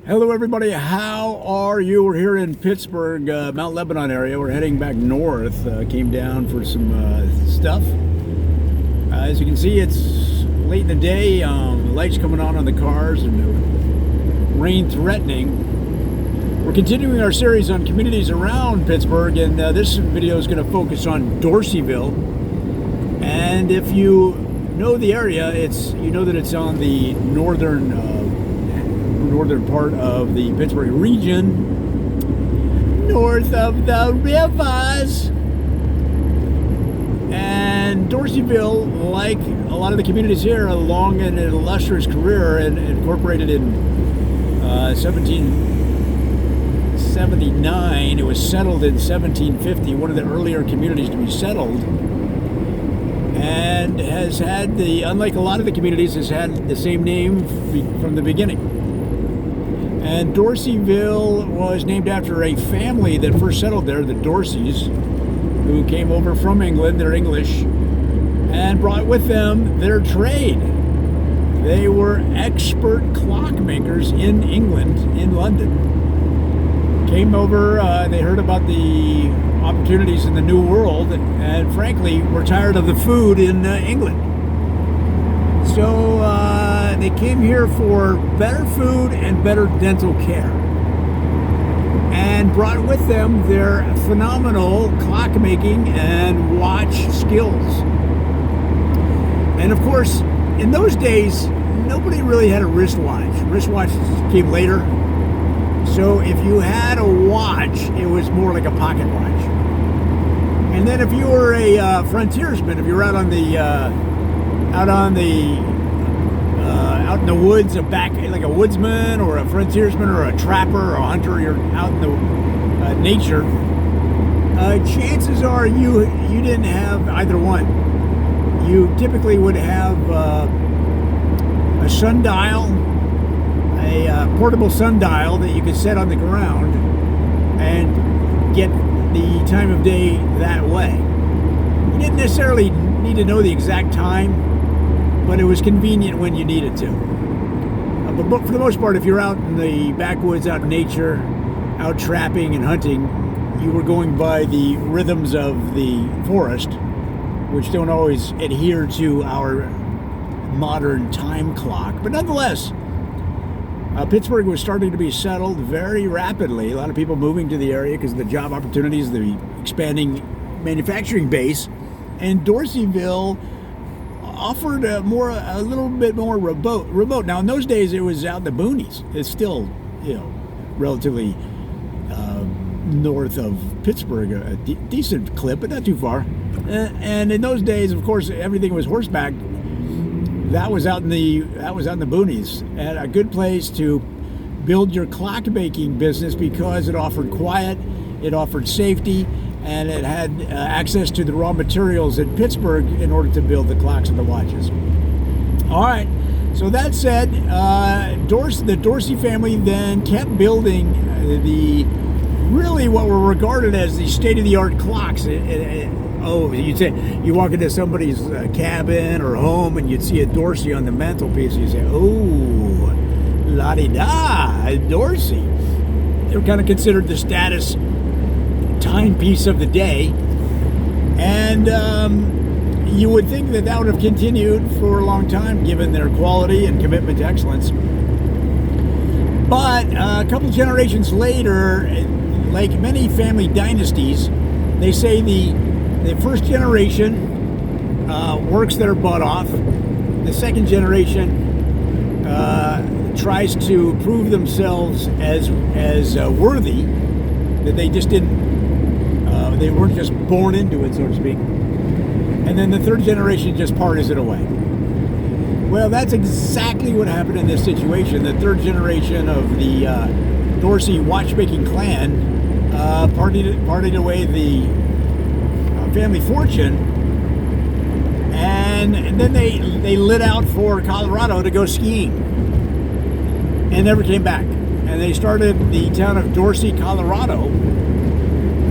Hello everybody, how are you? We're here in Pittsburgh, Mount Lebanon area. We're heading back north. Came down for some stuff. As you can see, it's late in the day. The lights coming on the cars and the rain threatening. We're continuing our series on communities around Pittsburgh, and this video is going to focus on Dorseyville. And if you know the area, you know that it's on the northern part of the Pittsburgh region, north of the rivers. And Dorseyville, like a lot of the communities here, along an illustrious career and incorporated in 1779. It was settled in 1750, one of the earlier communities to be settled, and has had unlike a lot of the communities, has had the same name from the beginning. And Dorseyville was named after a family that first settled there, the Dorseys, who came over from England. They're English, and brought with them their trade. They were expert clockmakers in England, in London. Came over, they heard about the opportunities in the New World, and frankly, were tired of the food in England. So they came here for better food and better dental care, and brought with them their phenomenal clockmaking and watch skills. And of course, in those days, nobody really had a wristwatch. Wristwatches came later. So if you had a watch, it was more like a pocket watch. And then if you were a frontiersman, if you were out in the woods, like a woodsman or a frontiersman or a trapper or a hunter, you're out in the nature, chances are you didn't have either one. You typically would have a sundial, a portable sundial that you could set on the ground and get the time of day that way. You didn't necessarily need to know the exact time, but it was convenient when you needed to. But for the most part, if you're out in the backwoods, out in nature, out trapping and hunting, you were going by the rhythms of the forest, which don't always adhere to our modern time clock. But nonetheless, Pittsburgh was starting to be settled very rapidly. A lot of people moving to the area because of the job opportunities, the expanding manufacturing base, and Dorseyville offered a little bit more remote. Now, in those days, it was out in the boonies. It's still, relatively north of Pittsburgh, a decent clip, but not too far. And in those days, of course, everything was horseback. That was out in the boonies, and a good place to build your clockmaking business because it offered quiet, it offered safety, and it had access to the raw materials in Pittsburgh in order to build the clocks and the watches. All right, so that said, the Dorsey family then kept building what were regarded as the state-of-the-art clocks. You'd say, you walk into somebody's cabin or home and you'd see a Dorsey on the mantelpiece, and you'd say, oh, la-di-da, Dorsey. They were kind of considered the status timepiece of the day, and you would think that would have continued for a long time given their quality and commitment to excellence. But a couple generations later, like many family dynasties, they say the first generation works their butt off. The second generation tries to prove themselves as worthy, that they just didn't. They weren't just born into it, so to speak. And then the third generation just parties it away. Well, that's exactly what happened in this situation. The third generation of the Dorsey watchmaking clan partied away the family fortune, and then they lit out for Colorado to go skiing and never came back. And they started the town of Dorsey, Colorado.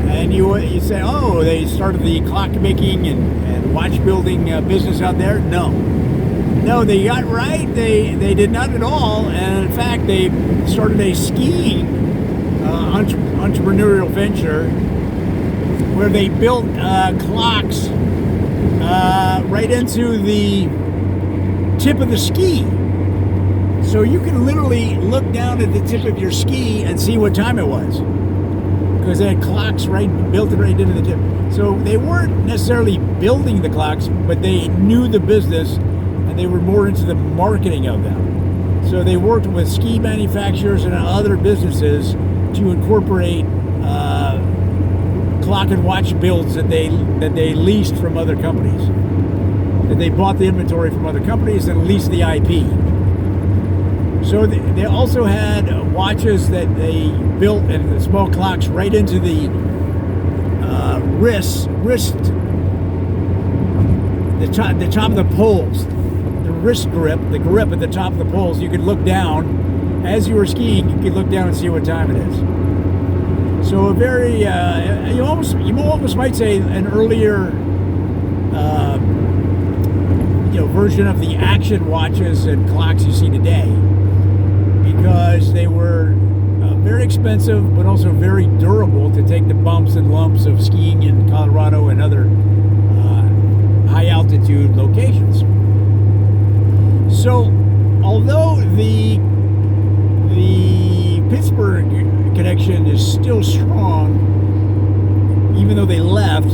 And you say, oh, they started the clockmaking and watch building business out there? No. No, they got right. They did not at all. And in fact, they started a skiing entrepreneurial venture where they built clocks right into the tip of the ski. So you can literally look down at the tip of your ski and see what time it was, because they had clocks built it right into the tip. So they weren't necessarily building the clocks, but they knew the business and they were more into the marketing of them. So they worked with ski manufacturers and other businesses to incorporate clock and watch builds that they leased from other companies. That they bought the inventory from other companies and leased the IP. So they also had watches that they built and small clocks right into the wrist, the top of the poles, the wrist grip, the grip at the top of the poles. You could look down as you were skiing. You could look down and see what time it is. So a very you almost might say an earlier version of the action watches and clocks you see today, because they were very expensive but also very durable to take the bumps and lumps of skiing in Colorado and other high altitude locations. So although the Pittsburgh connection is still strong, even though they left,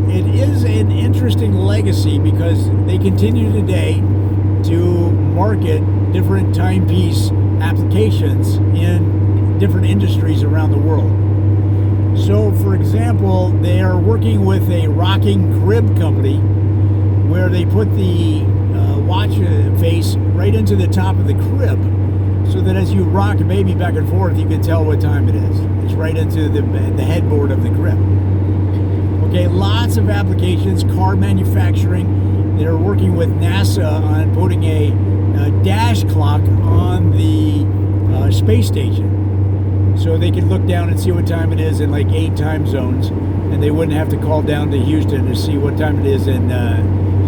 it is an interesting legacy because they continue today to market different timepiece applications in different industries around the world. So, for example, they are working with a rocking crib company where they put the watch face right into the top of the crib, so that as you rock a baby back and forth, you can tell what time it is. It's right into the headboard of the crib. Okay, lots of applications. Car manufacturing. They're working with NASA on putting a dash clock on the space station, so they can look down and see what time it is in like 8 time zones, and they wouldn't have to call down to Houston to see what time it is in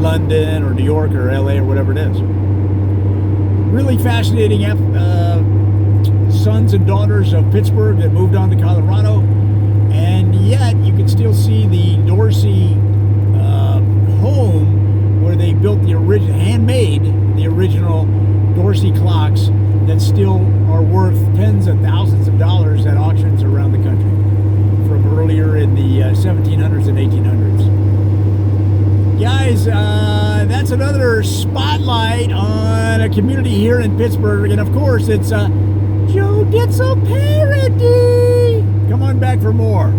London or New York or LA or whatever it is. Really fascinating sons and daughters of Pittsburgh that moved on to Colorado, and yet you can still see the Dorsey home where they built the original Dorsey clocks that still are worth tens of thousands of dollars at auctions around the country from earlier in the 1700s and 1800s. Guys, that's another spotlight on a community here in Pittsburgh, and of course it's Joe Ditzel Parody. Come on back for more.